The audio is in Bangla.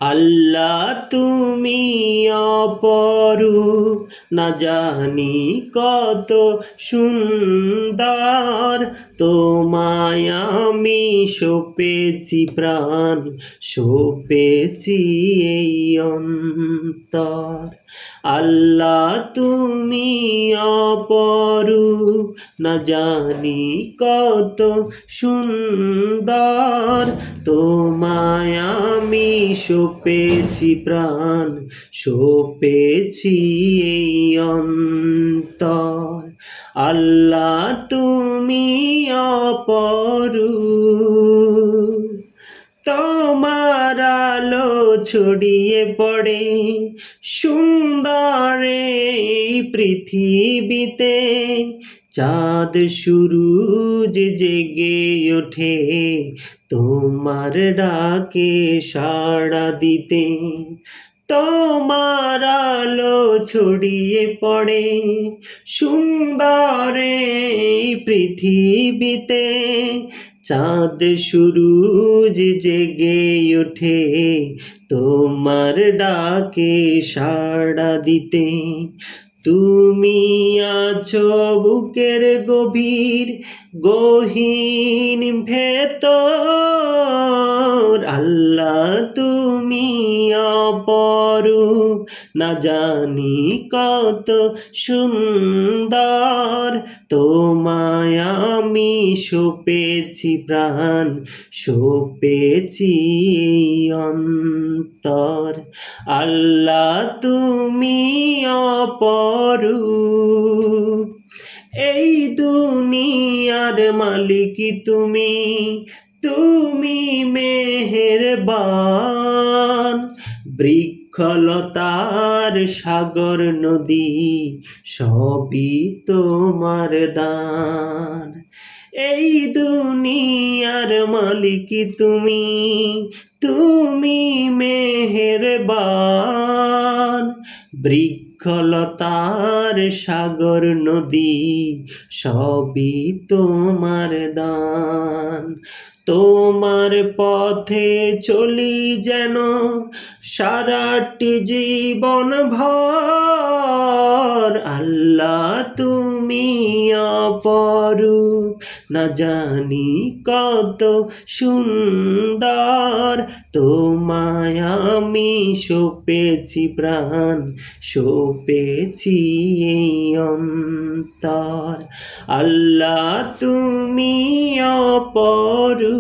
আল্লাহ তুমি অপরূপ, না জানি কত সুন্দর। তোমায় আমি সপেছি প্রাণ, সপেছি এই অন্তর। আল্লাহ তুমি অপরূপ, না জানি কত সুন্দর। তোমায় আমি সপেছি প্রাণ, সপেছি এই অন্তর। আল্লাহ তুমি অপরূপ, তোমার আলো ছড়িয়ে পড়ে সুন্দর এই পৃথিবীতে। চাঁদ সূরজ জেগে ওঠে তোমার ডাকে সাড়া দিতে। তোমার আলো ছড়িয়ে পড়ে সুন্দর এই পৃথিবীতে। চাঁদ সূরজ জেগে ওঠে তোমার ডাকে সাড়া দিতে। তুমি আছো বুকের গভীর গহীন ভেতর। আল্লাহ তুমি অপরূপ, না জানি কত সুন্দর। তোমায় আমি সপেছি প্রাণ, সপেছি এই অন্তর। আল্লাহ তুমি অপরূপ, এই দুনিয়ার মালিক তুমি, তুমি মেহেরবান। বৃক্ষলতার সাগর নদী সবই তোমার দান। এই দুনিয়ার মালিক তুমি, তুমি মেহেরবান। বৃক্ষলতার সাগর নদী সবই তোমার দান। তোমার পথে চলি যেন সারাটি জীবন ভর। আল্লাহ তুমি অপরূপ, না জানি কত সুন্দর। তোমায় আমি সপেছি প্রাণ, সপেছি এই অন্তর। আল্লাহ তুমি অপরূপ।